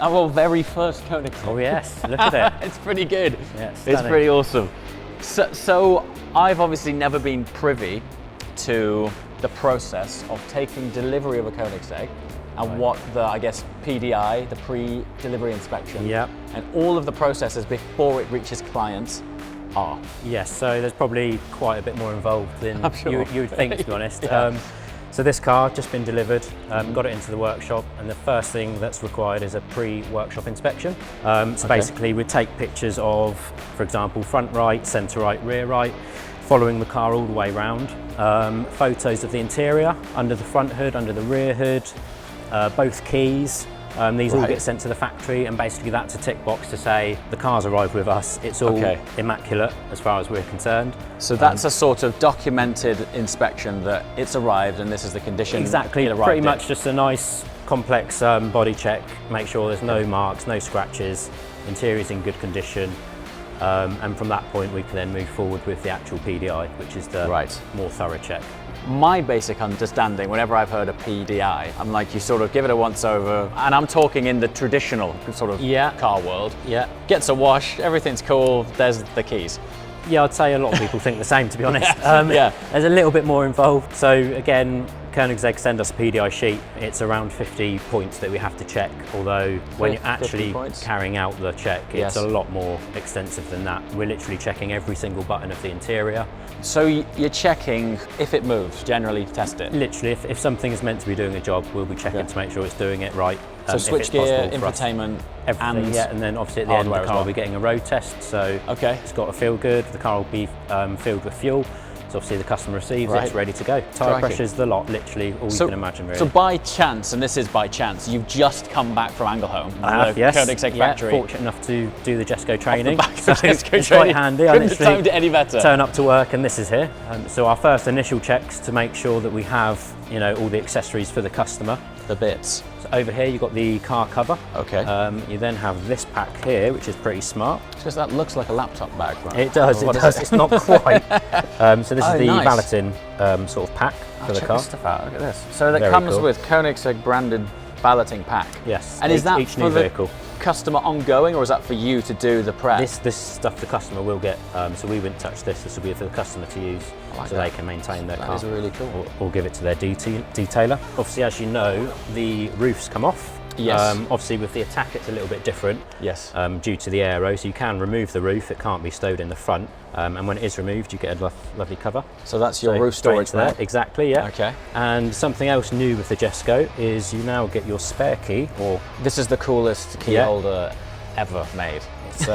Our very first Koenigsegg. Oh yes, look at it. It's pretty good. Yeah, it's pretty awesome. So I've obviously never been privy to the process of taking delivery of a Koenigsegg and what the, I guess, PDI, the pre-delivery inspection, and all of the processes before it reaches clients are. Yes, so there's probably quite a bit more involved than you would think, to be honest. So this car just been delivered, got it into the workshop, and the first thing that's required is a pre-workshop inspection. Basically we take pictures of, for example, front right, centre right, rear right, following the car all the way round, photos of the interior, under the front hood, under the rear hood, both keys. These all get sent to the factory, and basically that's a tick box to say the car's arrived with us, it's all immaculate as far as we're concerned. So that's a sort of documented inspection that it's arrived and this is the condition. Exactly, pretty much just a nice complex body check, make sure there's no marks, no scratches, interior's in good condition, and from that point we can then move forward with the actual PDI, which is the more thorough check. My basic understanding, whenever I've heard of PDI, I'm like, you sort of give it a once over, and I'm talking in the traditional sort of car world. Gets a wash, everything's cool, there's the keys. Yeah, I'd say a lot of people think the same, to be honest. There's a little bit more involved. So again, Koenigsegg send us a PDI sheet. It's around 50 points that we have to check, although when you're actually carrying out the check, it's a lot more extensive than that. We're literally checking every single button of the interior. So you're checking if it moves, generally test it? Literally, if something is meant to be doing a job, we'll be checking to make sure it's doing it right. So switchgear, infotainment, everything, and then obviously at the end of the car we'll be getting a road test, so it's got to feel good, the car will be filled with fuel, so obviously the customer receives it, it's ready to go. Tyre pressure's the lot, literally all you can imagine really. So by chance, and this is by chance, you've just come back from Angleholm, the Koenigsegg factory. Fortunate enough to do the Jesco training, so it's quite handy. I couldn't have timed it any better. Turn up to work and this is here. So our first initial checks to make sure that we have, you know, all the accessories for the customer. The bits. So over here you've got the car cover. You then have this pack here, which is pretty smart. Because that looks like a laptop bag, right? It does, it's not quite. So this is the balloting sort of pack for the car. Check this stuff out, look at this. So that comes with Koenigsegg branded balloting pack. Yes, and is that each for new the vehicle. Customer ongoing, or is that for you to do the prep? This stuff the customer will get, so we wouldn't touch this. This will be for the customer to use, so they can maintain their car. That is really cool. Or give it to their detailer. Obviously, as you know, the roofs come off. Obviously with the Attack it's a little bit different due to the aero, so you can remove the roof, it can't be stowed in the front, and when it is removed you get a lovely cover. So that's your roof storage there? Exactly, And something else new with the Jesco is you now get your spare key. This is the coolest key holder ever made. It's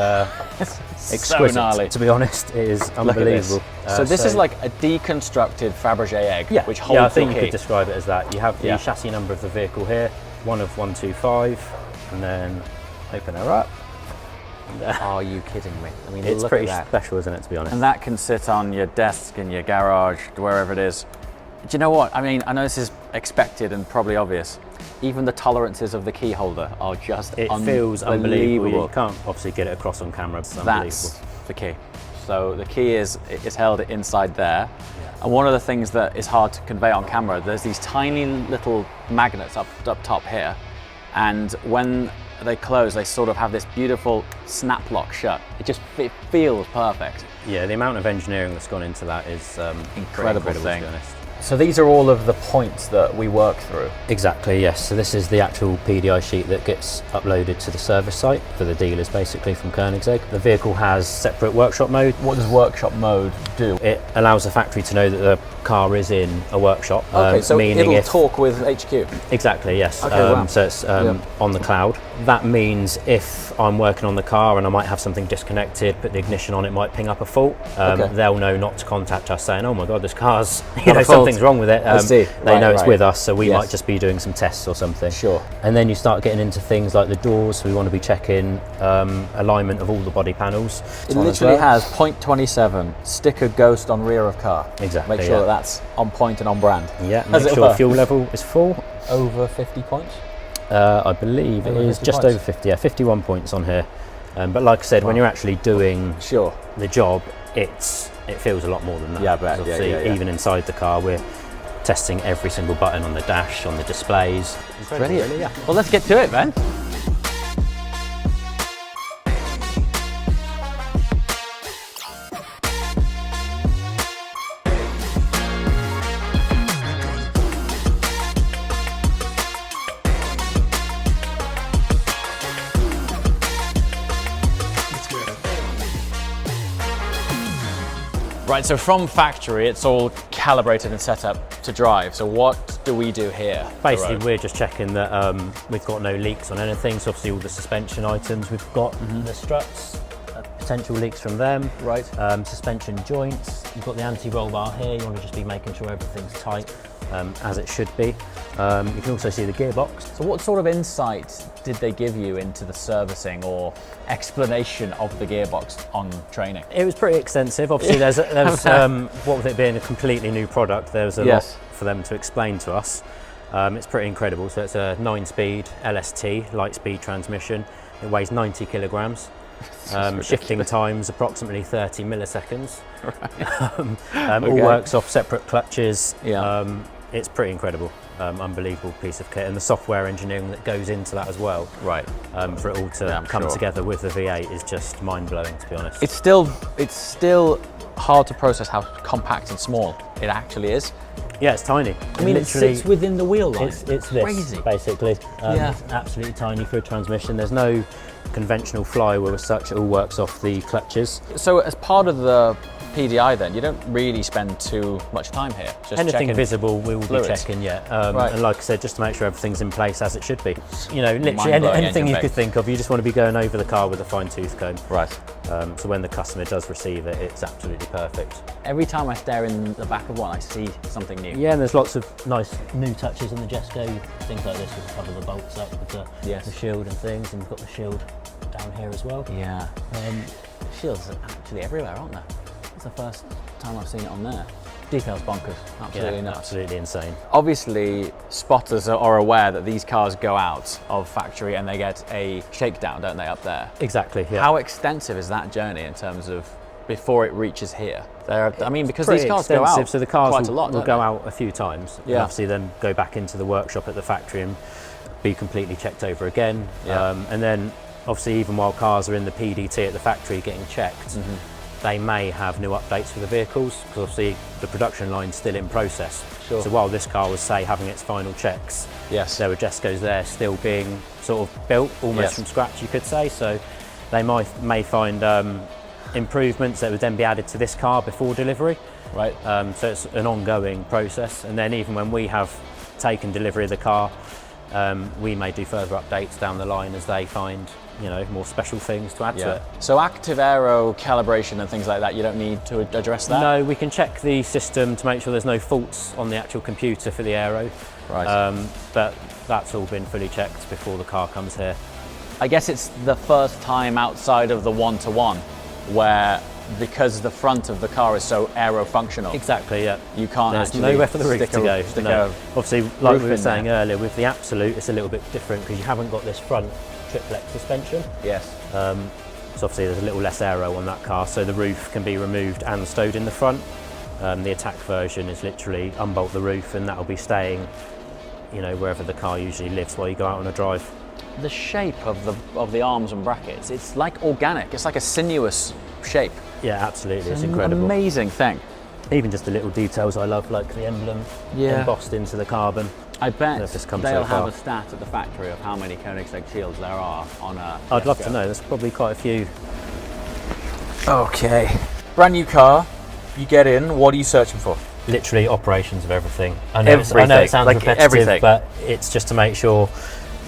exquisite, so gnarly. To be honest, it is unbelievable. So this is like a deconstructed Fabergé egg, which holds I think the you key. could describe it as that. You have the chassis number of the vehicle here, one of 125, and then open her up. Are you kidding me? I mean, it's look pretty at that. special, isn't it, to be honest? And that can sit on your desk in your garage, wherever it is. Do you know what? I mean, I know this is expected and probably obvious. Even the tolerances of the key holder are just unbelievable. It feels unbelievable. You can't obviously get it across on camera. That's the key. So the key is held inside there. And one of the things that is hard to convey on camera, there's these tiny little magnets up top here. And when they close, they sort of have this beautiful snap lock shut. It feels perfect. Yeah, the amount of engineering that's gone into that is incredible thing. To be honest. So these are all of the points that we work through? Exactly, yes. So this is the actual PDI sheet that gets uploaded to the service site for the dealers, basically, from Koenigsegg. The vehicle has separate workshop mode. What does workshop mode do? It allows the factory to know that the car is in a workshop. Okay, so it'll talk with HQ? Exactly, yes. Okay, wow. So it's on the cloud. That means if I'm working on the car and I might have something disconnected, put the ignition on, it might ping up a fault. They'll know not to contact us saying, oh my God, this car's, something's wrong with it. They know it's with us, so we might just be doing some tests or something. Sure. And then you start getting into things like the doors. So we want to be checking alignment of all the body panels. It literally has .27 sticker ghost on rear of car. Exactly. Make sure that's on point and on brand. Yeah, make sure fuel level is full. Over 50 points? I believe it is just over 50, 51 points on here. But like I said, when you're actually doing the job, it feels a lot more than that. Yeah, I bet. Even inside the car, we're testing every single button on the dash, on the displays. Brilliant. Well, let's get to it then. Right, so from factory, it's all calibrated and set up to drive. So what do we do here? Basically, we're just checking that we've got no leaks on anything. So obviously all the suspension items, we've got the struts, potential leaks from them. Right. Suspension joints, you've got the anti-roll bar here. You want to just be making sure everything's tight as it should be. You can also see the gearbox. So what sort of insight did they give you into the servicing or explanation of the gearbox on training? It was pretty extensive. Obviously, there was what with it being a completely new product, there was a lot for them to explain to us. It's pretty incredible. So it's a 9-speed LST, light speed transmission. It weighs 90 kilograms. Shifting times approximately 30 milliseconds. Right. All works off separate clutches. It's pretty incredible. Unbelievable piece of kit, and the software engineering that goes into that as well. Right. For it all to come together with the V8 is just mind-blowing, to be honest. It's still hard to process how compact and small it actually is. Yeah, it's tiny. I mean, it sits within the wheel line. It's this, basically. It's absolutely tiny for a transmission. There's no conventional flywheel as such. It all works off the clutches. So as part of the PDI then, you don't really spend too much time here. Just anything visible we will fluids. Be checking, Right. And like I said, just to make sure everything's in place as it should be. You know, literally anything you could think of, you just want to be going over the car with a fine tooth comb. Right. So when the customer does receive it, it's absolutely perfect. Every time I stare in the back of one, I see something new. Yeah, and there's lots of nice new touches on the Jesko, things like this. We can cover the bolts up with the shield and things, and we've got the shield down here as well. Yeah. Shields are actually everywhere, aren't they? It's the first time I've seen it on there. Details bonkers, absolutely nuts. Absolutely insane. Obviously, spotters are aware that these cars go out of factory and they get a shakedown, don't they, up there? Exactly, yeah. How extensive is that journey in terms of before it reaches here? I mean, because pretty these cars extensive, go out so the cars quite a lot, will go out a few times. Yeah. And obviously then go back into the workshop at the factory and be completely checked over again. Yeah. And then obviously even while cars are in the PDT at the factory getting checked, they may have new updates for the vehicles, because obviously the production line's still in process. Sure. So while this car was, say, having its final checks, Yes. there were Jeskos there still being sort of built almost from scratch, you could say. So they may find improvements that would then be added to this car before delivery. Right. So it's an ongoing process, and then even when we have taken delivery of the car, we may do further updates down the line as they find, you know, more special things to add to it. So active aero calibration and things like that, you don't need to address that? No, we can check the system to make sure there's no faults on the actual computer for the aero. Right. But that's all been fully checked before the car comes here. I guess it's the first time outside of the one-to-one where, because the front of the car is so aero-functional, Exactly, yeah. you can't There's actually nowhere for the roof to go. stick No. a Obviously, like roof we were in saying there. earlier, with the Absolute, it's a little bit different because you haven't got this front triplex suspension. Yes. So obviously there's a little less aero on that car, so the roof can be removed and stowed in the front. The Attack version is literally unbolt the roof and that'll be staying, you know, wherever the car usually lives while you go out on a drive. The shape of the arms and brackets, it's like organic. It's like a sinuous shape. Yeah, absolutely, it's an incredible. amazing thing. Even just the little details I love, like the emblem embossed into the carbon. I bet They've just come they'll so far. have a stat at the factory of how many Koenigsegg shields there are on a I'd love Jesko. to know, there's probably quite a few. Okay. Brand new car, you get in, what are you searching for? Literally operations of everything. I know it Everything, sounds like repetitive, everything. but it's just to make sure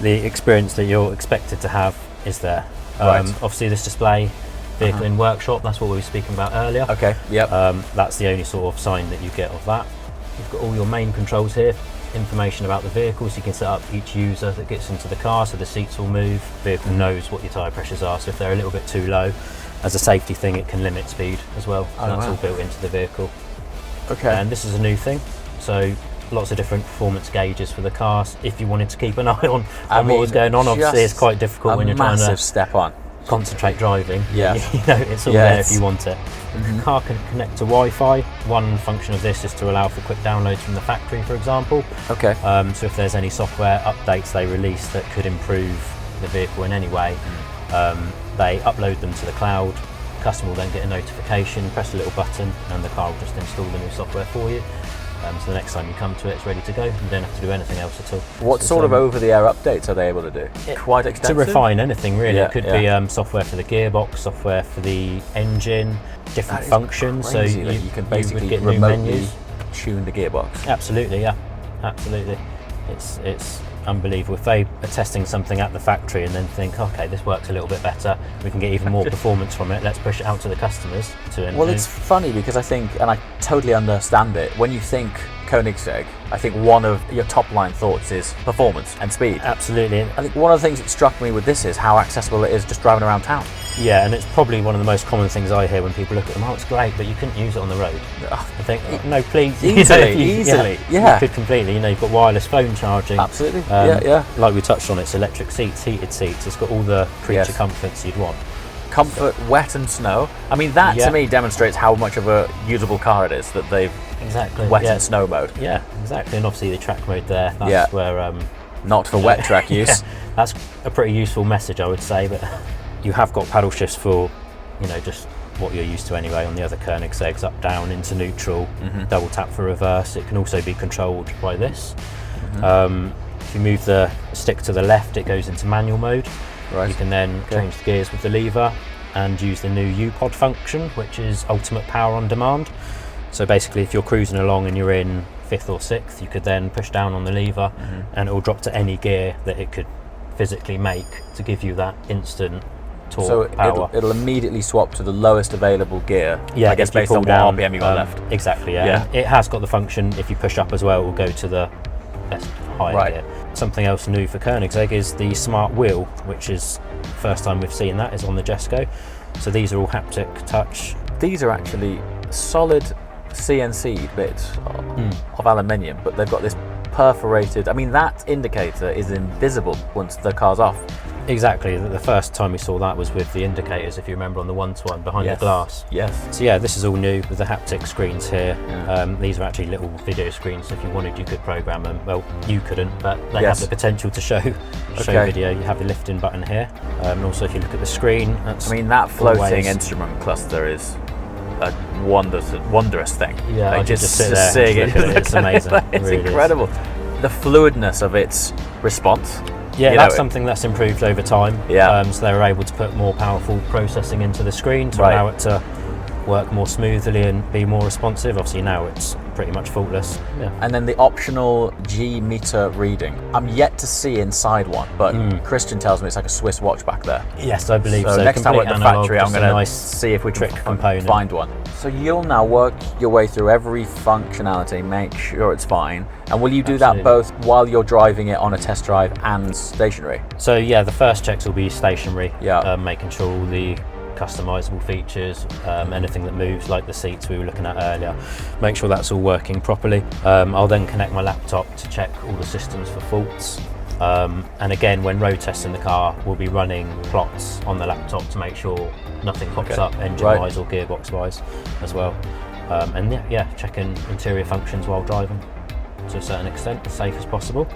the experience that you're expected to have is there. Right. Obviously this display, vehicle in workshop, that's what we were speaking about earlier. Okay, yep. That's the only sort of sign that you get of that. You've got all your main controls here, information about the vehicle, so you can set up each user that gets into the car, so the seats will move, vehicle knows what your tyre pressures are, so if they're a little bit too low, as a safety thing it can limit speed as well, so that's all built into the vehicle. Okay. And this is a new thing, so lots of different performance gauges for the cars. If you wanted to keep an eye on what was going on, obviously it's quite difficult when you're trying to step on. concentrate driving. Yeah. You know, it's all there if you want it. The car can connect to Wi-Fi. One function of this is to allow for quick downloads from the factory, for example. Okay. So if there's any software updates they release that could improve the vehicle in any way, they upload them to the cloud. The customer will then get a notification, press a little button, and the car will just install the new software for you. So the next time you come to it, it's ready to go. You don't have to do anything else at all. What sort of over-the-air updates are they able to do? Quite extensive? To refine anything, really. Yeah, it could be software for the gearbox, software for the engine, different functions. Crazy so that you can basically get remotely tune the gearbox. Absolutely, yeah, absolutely. It's unbelievable. If they are testing something at the factory and then think, okay, this works a little bit better, we can get even more performance from it, let's push it out to the customers. Well, it's funny because I think, and I totally understand it, when you think Koenigsegg, I think one of your top line thoughts is performance and speed. Absolutely. I think one of the things that struck me with this is how accessible it is just driving around town. Yeah, and it's probably one of the most common things I hear when people look at them. Oh, it's great, but you couldn't use it on the road. I think, no, please. Easily. You could completely. You've got wireless phone charging. Absolutely. Like we touched on, it's electric seats, heated seats. It's got all the creature comforts you'd want. Comfort, wet and snow. I mean, that to me demonstrates how much of a usable car it is that they've wet and snow mode. Yeah, exactly. And obviously the track mode there. That's where. Not for wet track use. That's a pretty useful message, I would say, but. You have got paddle shifts for, just what you're used to anyway on the other Koenigsegg's, up, down, into neutral, double tap for reverse. It can also be controlled by this. If you move the stick to the left, it goes into manual mode. Right. You can then change the gears with the lever and use the new U-Pod function, which is ultimate power on demand. So basically, if you're cruising along and you're in 5th or 6th, you could then push down on the lever and it will drop to any gear that it could physically make to give you that instant torque power. It'll immediately swap to the lowest available gear. Yeah, I guess based on what RPM you got left. Exactly. Yeah. It has got the function. If you push up as well, it will go to the best higher gear. Something else new for Koenigsegg is the smart wheel, which is the first time we've seen that is on the Jesko. So these are all haptic touch. These are actually solid CNC bits of aluminium, but they've got this perforated. I mean, that indicator is invisible once the car's off. Exactly. The first time we saw that was with the indicators, if you remember, on the one-to-one behind the glass. Yes. So yeah, this is all new with the haptic screens here. These are actually little video screens. If you wanted, you could program them. Well, you couldn't, but they have the potential to show video. You have the lifting button here, and also if you look at the screen, that floating instrument cluster is a wondrous thing. Yeah, like I just sit there seeing and look at it. It's amazing. It's really incredible. The fluidness of its response. Yeah, that's something that's improved over time. Yeah. So they were able to put more powerful processing into the screen to allow it to work more smoothly and be more responsive. Obviously now it's pretty much faultless. Yeah. And then the optional G meter reading. I'm yet to see inside one, but Christian tells me it's like a Swiss watch back there. Yes, I believe so. Next time we're at the factory, I'm going to nice see if we can find one. So you'll now work your way through every functionality, make sure it's fine. And will you do that both while you're driving it on a test drive and stationary? So yeah, the first checks will be stationary, making sure all the customizable features, anything that moves like the seats we were looking at earlier, make sure that's all working properly. I'll then connect my laptop to check all the systems for faults. And again, when road testing the car, we'll be running plots on the laptop to make sure nothing pops up engine-wise or gearbox-wise as well. And checking interior functions while driving to a certain extent, as safe as possible.